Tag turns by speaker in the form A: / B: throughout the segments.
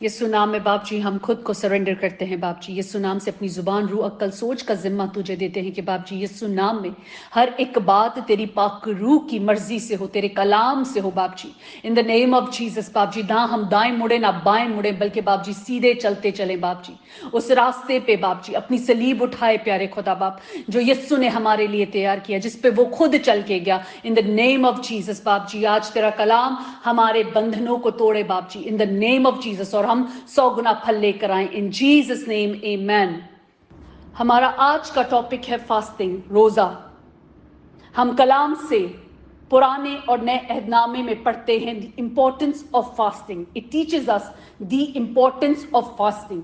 A: यीशु नाम में बाप जी हम खुद को सरेंडर करते हैं बाप जी। यीशु नाम से अपनी जुबान, रूह, अक्ल, सोच का जिम्मा तुझे देते हैं कि बाप जी यीशु नाम में हर एक बात तेरी पाक रूह की मर्जी से हो, तेरे कलाम से हो बाप जी। In the name of Jesus बाप जी, ना हम दाएं मुड़े ना बाएं मुड़े, बल्कि बाप जी सीधे चलते चले बाप जी उस रास्ते पे बाप जी। अपनी सलीब उठाए प्यारे खुदा बाप, जो यीशु ने हमारे लिए तैयार किया, जिस पे वो खुद चल के गया। इन द नेम ऑफ जीसस बाप जी, आज तेरा कलाम हमारे बंधनों को तोड़े बाप जी, in the name of Jesus, और हम 100 गुना फल लेकर आए इन जीसस नेम, आमेन। हमारा आज का टॉपिक है फास्टिंग, रोजा। हम कलाम से पुराने और नए अहदनामे में पढ़ते हैं the importance of fasting. It teaches us the importance of fasting.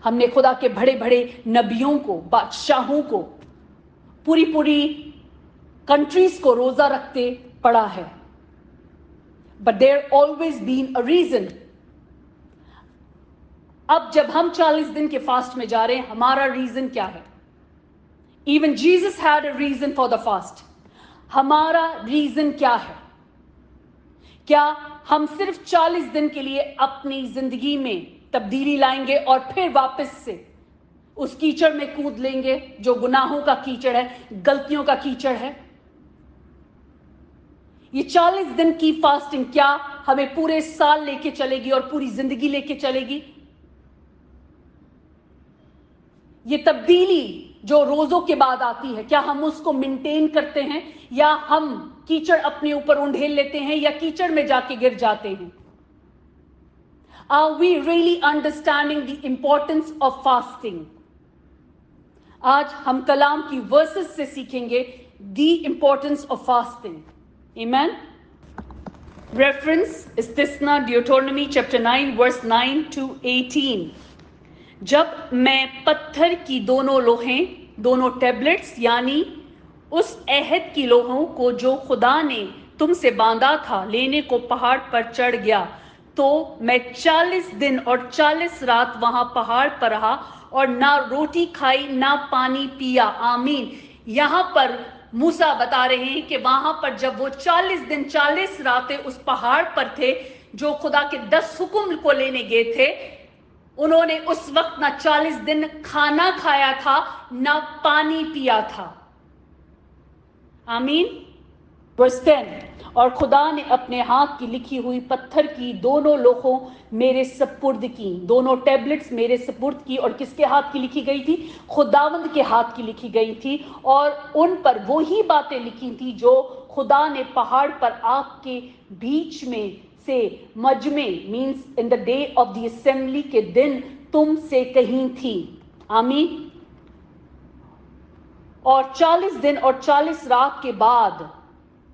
A: हमने खुदा के बड़े बड़े नबियों को, बादशाहों को, पूरी पूरी कंट्रीज को रोजा रखते पढ़ा है। But there always been a reason. अब जब हम 40 दिन के फास्ट में जा रहे हैं, हमारा रीजन क्या है? Even Jesus had a reason for the fast. हमारा रीजन क्या है? क्या हम सिर्फ 40 दिन के लिए अपनी जिंदगी में तब्दीली लाएंगे और फिर वापस से उस कीचड़ में कूद लेंगे जो गुनाहों का कीचड़ है, गलतियों का कीचड़ है? ये 40 दिन की फास्टिंग क्या हमें पूरे साल लेके चलेगी और पूरी जिंदगी लेके चलेगी? ये तब्दीली जो रोजों के बाद आती है, क्या हम उसको मेंटेन करते हैं, या हम कीचड़ अपने ऊपर उंडेल लेते हैं या कीचड़ में जाके गिर जाते हैं? Are we really understanding the importance of fasting? आज हम कलाम की वर्सेस से सीखेंगे the importance of fasting. Amen. Reference Istisna, Deuteronomy chapter 9 verse 9 to 18. जब मैं पत्थर की दोनों लोहें, दोनों टेबलेट्स यानी उस अहद की लोहों को जो खुदा ने तुमसे बांधा था लेने को पहाड़ पर चढ़ गया, तो मैं 40 दिन और 40 रात वहां पहाड़ पर रहा और ना रोटी खाई ना पानी पिया। आमीन। यहां पर मूसा बता रहे हैं कि वहां पर जब वो 40 दिन 40 रातें उस पहाड़ पर थे, जो खुदा के 10 हुक्म को लेने गए थे, उन्होंने उस वक्त ना 40 दिन खाना खाया था ना पानी पिया था। आमीन। वर्स 10, और खुदा ने अपने हाथ की लिखी हुई पत्थर की दोनों लोहों मेरे सपुर्द की, दोनों टैबलेट्स मेरे सपुर्द की। और किसके हाथ की लिखी गई थी? खुदावंद के हाथ की लिखी गई थी। और उन पर वो ही बातें लिखी थी जो खुदा ने पहाड़ पर आग के बीच में से मजमे means in the day of the assembly के दिन तुमसे कही थी। आमीन। और 40 दिन और 40 रात के बाद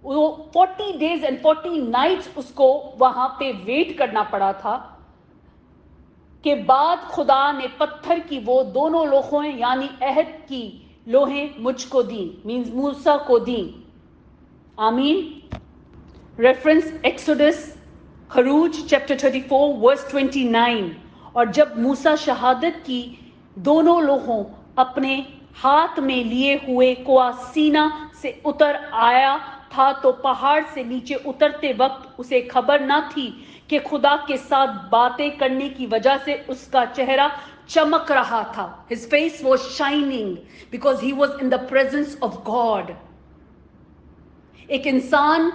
A: वो 40 डेज एंड 40 नाइट्स उसको वहां पे वेट करना पड़ा था। के बाद खुदा ने पत्थर की वो दोनों लोहें यानी अहद की लोहें मुझको दी, मीन्स मूसा को दी। आमीन। रेफरेंस एक्सोडस, खरूज चैप्टर 34 वर्स 29। और जब मूसा शहादत की दोनों लोहों अपने हाथ में लिए हुए कोआसीना से उतर आया था, तो पहाड़ से नीचे उतरते वक्त उसे खबर न थी कि खुदा के साथ बातें करने की वजह से उसका चेहरा चमक रहा था। His face was shining because he was in the presence of God. एक इंसान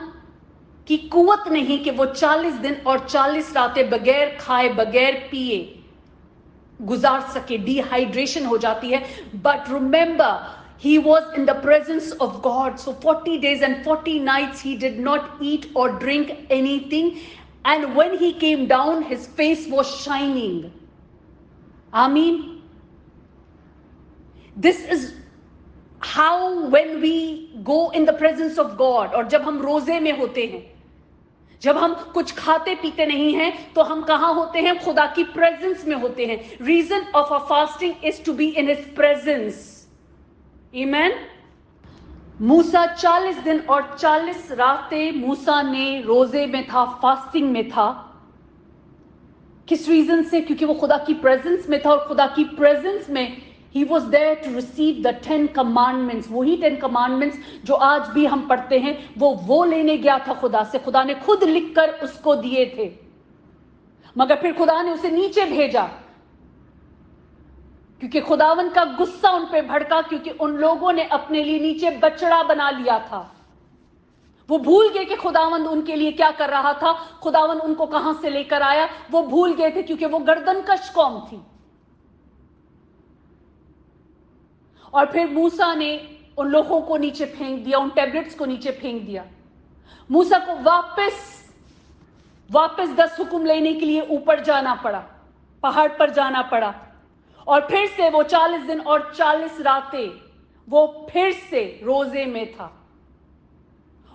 A: की कुवत नहीं कि वो 40 दिन और 40 रातें बगैर खाए बगैर पिए गुजार सके, डिहाइड्रेशन हो जाती है। But remember, he was in the presence of God. So 40 days and 40 nights he did not eat or drink anything. And when he came down, his face was shining. Amen. This is how when we go in the presence of God, और जब हम रोजे में होते हैं, जब हम कुछ खाते पीते नहीं हैं, तो हम कहां होते हैं? खुदा की प्रेजेंस में होते हैं। Reason of a fasting is to be in his presence. आमीन। मूसा 40 दिन और 40 रातें मूसा ने रोजे में था, फास्टिंग में था। किस रीजन से? क्योंकि वो खुदा की प्रेजेंस में था, और खुदा की प्रेजेंस में he was there to receive the 10 commandments. वही 10 commandments जो आज भी हम पढ़ते हैं, वो लेने गया था खुदा से। खुदा ने खुद लिखकर उसको दिए थे। मगर फिर खुदा ने उसे नीचे भेजा, क्योंकि खुदावन का गुस्सा उन पे भड़का, क्योंकि उन लोगों ने अपने लिए नीचे बछड़ा बना लिया था। वो भूल गए कि खुदावंद उनके लिए क्या कर रहा था, खुदावंद उनको कहां से लेकर आया। वो भूल गए थे, क्योंकि वो गर्दनकश कौम थी। और फिर मूसा ने उन लोगों को नीचे फेंक दिया, उन टैबलेट्स को नीचे फेंक दिया। मूसा को वापस 10 हुक्म लेने के लिए ऊपर जाना पड़ा, पहाड़ पर जाना पड़ा। और फिर से वो 40 दिन और 40 रातें वो फिर से रोजे में था,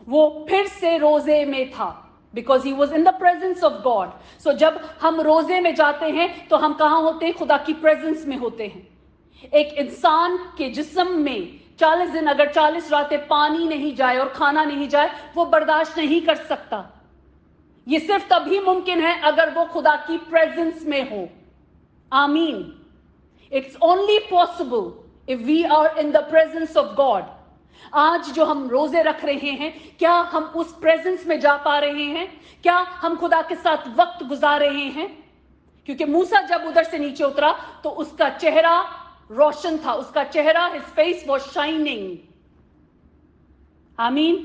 A: वो फिर से रोजे में था, because he was in the presence of God. So जब हम रोजे में जाते हैं तो हम कहां होते हैं? खुदा की प्रेजेंस में होते हैं। एक इंसान के जिस्म में 40 दिन अगर 40 रातें पानी नहीं जाए और खाना नहीं जाए, वो बर्दाश्त नहीं कर सकता। ये सिर्फ तभी मुमकिन है अगर वो खुदा की प्रेजेंस में हो। आमीन। It's only possible if we are in the presence of God. आज जो हम रोजे रख रहे हैं, क्या हम उस प्रेजेंस में जा पा रहे हैं? क्या हम खुदा के साथ वक्त गुजार रहे हैं? क्योंकि मूसा जब उधर से नीचे उतरा तो उसका चेहरा रोशन था, उसका चेहरा, हिज फेस वाज शाइनिंग। आमीन।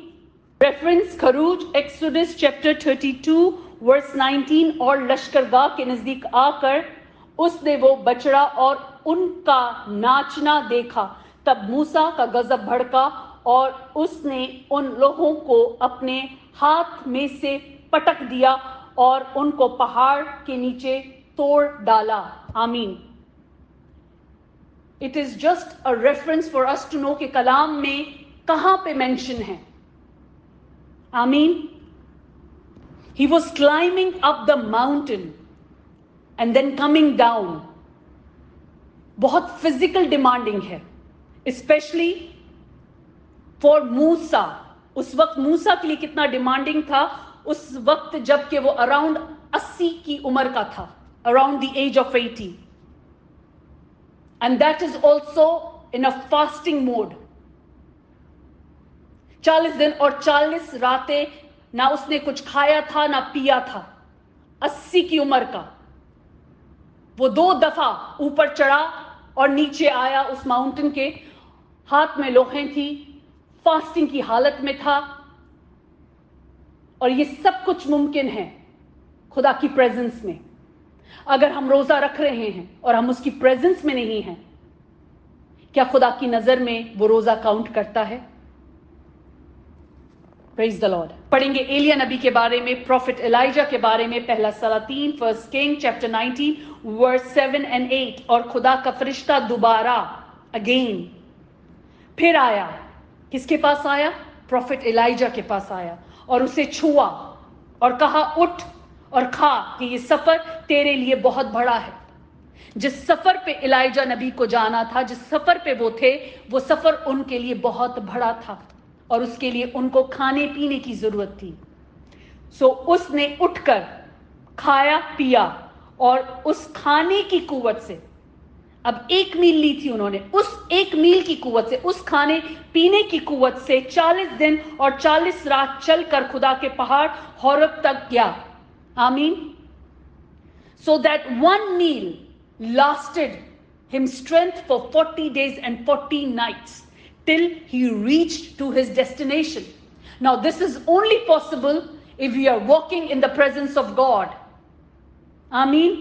A: रेफरेंस खरूज एक्सोडस चैप्टर 32 वर्स 19। और लश्करगाह के नजदीक आकर उसने वो बछड़ा और उनका नाचना देखा। तब मूसा का गजब भड़का और उसने उन लोगों को अपने हाथ में से पटक दिया और उनको पहाड़ के नीचे तोड़ डाला। आमीन। It is just a reference for us to know कि कलाम में कहां पे मेंशन है। आमीन। He was climbing up the mountain and then coming down. बहुत फिजिकल डिमांडिंग है, स्पेशली फॉर मूसा। उस वक्त मूसा के लिए कितना डिमांडिंग था, उस वक्त जबकि वो अराउंड 80 की उम्र का था, around the age of 80, and that is also in a fasting mode. 40 दिन और 40 रातें ना उसने कुछ खाया था ना पिया था। 80 की उम्र का वो 2 दफा ऊपर चढ़ा और नीचे आया उस माउंटेन के। हाथ में लोहें थी, फास्टिंग की हालत में था। और ये सब कुछ मुमकिन है खुदा की प्रेजेंस में। अगर हम रोजा रख रहे हैं और हम उसकी प्रेजेंस में नहीं हैं, क्या खुदा की नजर में वो रोजा काउंट करता है? Praise the Lord. पढ़ेंगे एलिया नबी के बारे में, प्रॉफिट एलाइजा के बारे में, पहला सलातीन, first king chapter 19 verse 7 and 8। और खुदा का फरिश्ता दोबारा अगेन फिर आया। किसके पास आया? प्रॉफिट एलाइजा के पास आया और उसे छुआ और कहा, उठ और खा कि ये सफर तेरे लिए बहुत बड़ा है। जिस सफर पे एलाइजा नबी को जाना था, जिस सफर पे वो थे, वो सफर उनके लिए बहुत बड़ा था और उसके लिए उनको खाने पीने की जरूरत थी। सो उसने उठकर खाया पिया और उस खाने की कुव्वत से, अब 1 मील ली थी उन्होंने, उस 1 मील की कुव्वत से, उस खाने पीने की कुव्वत से 40 दिन और 40 रात चलकर खुदा के पहाड़ होरेब तक गया। आमीन। So that 1 meal lasted him strength for 40 days and 40 nights till he reached to his destination. Now this is only possible if we are walking in the presence of God. Amen.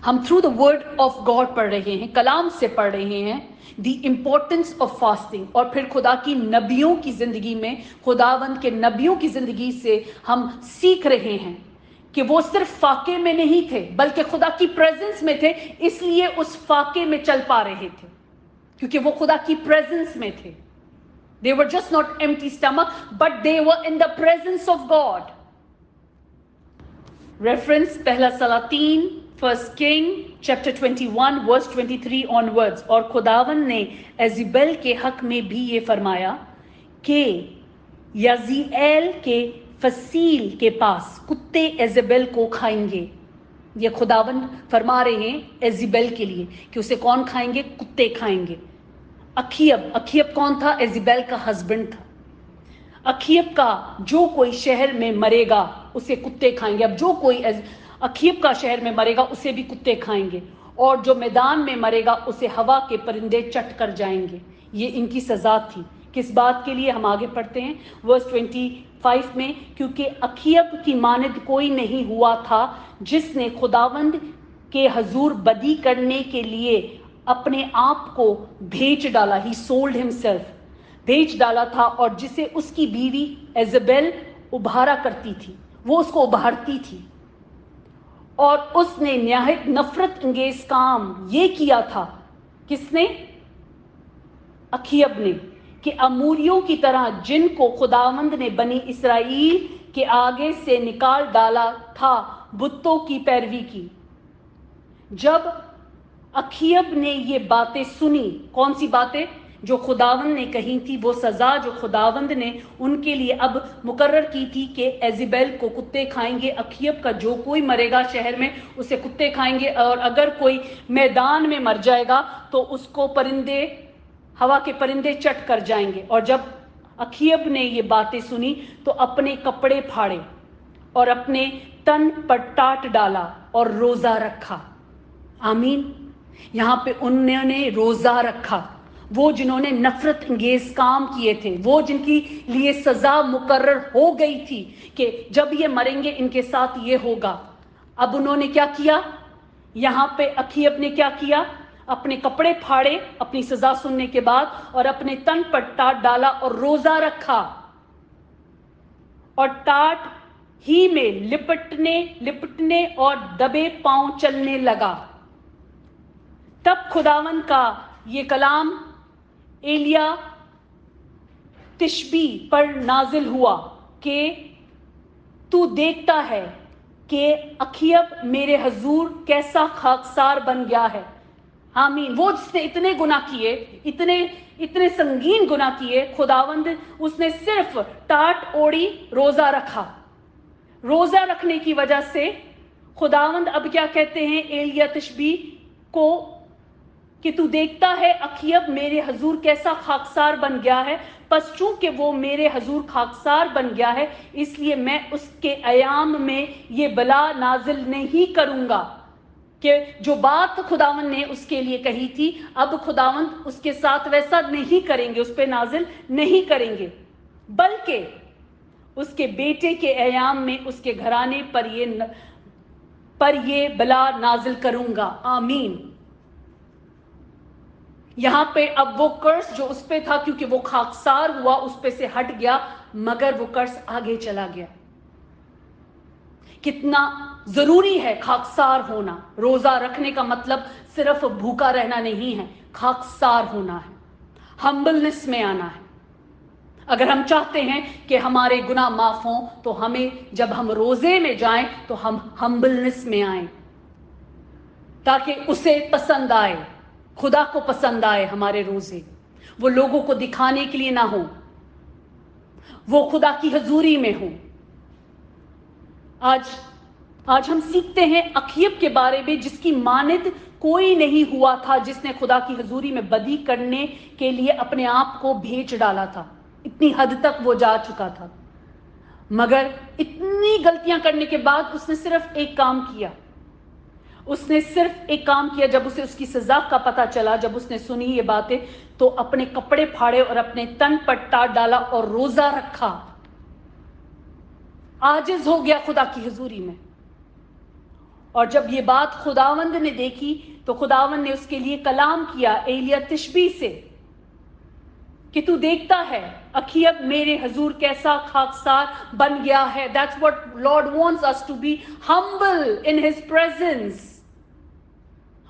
A: हम through the word of God पढ़ रहे हैं, कलाम से पढ़ रहे हैं the importance of fasting. और फिर खुदा की नबियों की जिंदगी में, खुदावंद के नबियों की जिंदगी से हम सीख रहे हैं कि वो सिर्फ फाके में नहीं थे बल्कि खुदा की प्रेजेंस में थे, इसलिए उस फाके में चल पा रहे थे क्योंकि वो खुदा की प्रेजेंस में थे। They were just not empty stomach, but they were in the presence of God. Reference पहला सलातीन, first king chapter 21 verse 23 onwards. और खुदावन ने एजेबेल के हक में भी ये फरमाया कि यजीएल के फसील के पास कुत्ते एजेबेल को खाएंगे। ये खुदावन फरमा रहे हैं एजेबेल के लिए कि उसे कौन खाएंगे? कुत्ते खाएंगे। अखियब कौन था? एजेबेल का हस्बैंड था। अखीब का जो कोई शहर में मरेगा उसे कुत्ते खाएंगे। अब जो कोई अखीब का शहर में मरेगा उसे भी कुत्ते खाएंगे, और जो मैदान में मरेगा उसे हवा के परिंदे चट कर जाएंगे। ये इनकी सजा थी। किस बात के लिए? हम आगे पढ़ते हैं वर्स 25 में, क्योंकि अखीब की मानद कोई नहीं हुआ था जिसने खुदावंद के हजूर बदी करने के लिए अपने आप को बेच डाला। ही सोल्ड हिमसेल्फ, बेच डाला था, और जिसे उसकी बीवी एजेबेल उभारा करती थी, वो उसको उभारती थी। और उसने निहायत नफरत अंगेज काम ये किया था। किसने? अखीब ने, कि अमूरियों की तरह जिनको खुदावंद ने बनी इसराइल के आगे से निकाल डाला था, बुतों की पैरवी की। जब अखीब ने ये बातें सुनी, कौन सी बातें? जो खुदावंद ने कही थी, वो सजा जो खुदावंद ने उनके लिए अब मुकर्रर की थी कि एजेबेल को कुत्ते खाएंगे, अखीब का जो कोई मरेगा शहर में उसे कुत्ते खाएंगे, और अगर कोई मैदान में मर जाएगा तो उसको परिंदे, हवा के परिंदे चट कर जाएंगे। और जब अखीब ने ये बातें सुनी तो अपने कपड़े फाड़े और अपने तन पर टाट डाला और रोजा रखा। आमीन। यहां पे उन्होंने रोजा रखा, वो जिन्होंने नफरत अंगेज काम किए थे, वो जिनकी लिए सजा मुकर्रर हो गई थी कि जब ये मरेंगे इनके साथ ये होगा। अब उन्होंने क्या किया? यहां पे अखीब ने क्या किया? अपने कपड़े फाड़े अपनी सजा सुनने के बाद, और अपने तन पर टाट डाला और रोजा रखा, और टाट ही में लिपटने और दबे पांव चलने लगा। तब खुदावन का ये कलाम एलिया तिशबी पर नाजिल हुआ कि तू देखता है कि अखीब मेरे हजूर कैसा खाकसार बन गया है। आमीन। वो जिसने इतने गुनाह किए, इतने संगीन गुनाह किए, खुदावंद उसने सिर्फ टाट ओढ़ी, रोजा रखा। रोजा रखने की वजह से खुदावंद अब क्या कहते हैं एलिया तिशबी को कि तू देखता है अखीब मेरे हजूर कैसा खाकसार बन गया है, बस चूंकि वो मेरे हजूर खाकसार बन गया है इसलिए मैं उसके अयाम में ये बला नाजिल नहीं करूंगा। कि जो बात खुदावन ने उसके लिए कही थी, अब खुदावन उसके साथ वैसा नहीं करेंगे, उस पर नाजिल नहीं करेंगे, बल्कि उसके बेटे के अयाम में उसके घराने पर ये बला नाजिल करूंगा। आमीन। यहां पे अब वो कर्स जो उस पे था, क्योंकि वो खाकसार हुआ, उस पे से हट गया, मगर वो कर्स आगे चला गया। कितना जरूरी है खाकसार होना। रोजा रखने का मतलब सिर्फ भूखा रहना नहीं है, खाकसार होना है, हम्बलनेस में आना है। अगर हम चाहते हैं कि हमारे गुनाह माफ हों तो हमें जब हम रोजे में जाएं तो हम हम्बलनेस में आएं, ताकि उसे पसंद आए, खुदा को पसंद आए हमारे रोजे। वो लोगों को दिखाने के लिए ना हो, वो खुदा की हजूरी में हो। आज हम सीखते हैं अखीब के बारे में, जिसकी मानद कोई नहीं हुआ था, जिसने खुदा की हजूरी में बदी करने के लिए अपने आप को बेच डाला था। इतनी हद तक वो जा चुका था, मगर इतनी गलतियां करने के बाद उसने सिर्फ एक काम किया। जब उसे उसकी सजा का पता चला, जब उसने सुनी ये बातें, तो अपने कपड़े फाड़े और अपने तन पर टाट डाला और रोजा रखा। आजिज हो गया खुदा की हजूरी में। और जब ये बात खुदावंद ने देखी तो खुदावंद ने उसके लिए कलाम किया एलिया तिशबी से कि तू देखता है अखीब मेरे हजूर कैसा खाकसार बन गया है। That's what lord wants us to be humble in his presence.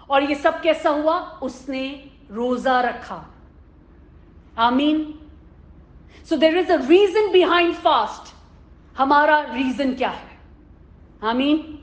A: और ये सब कैसा हुआ? उसने रोजा रखा। आमीन। So there is a reason behind fast. हमारा रीजन क्या है? आमीन।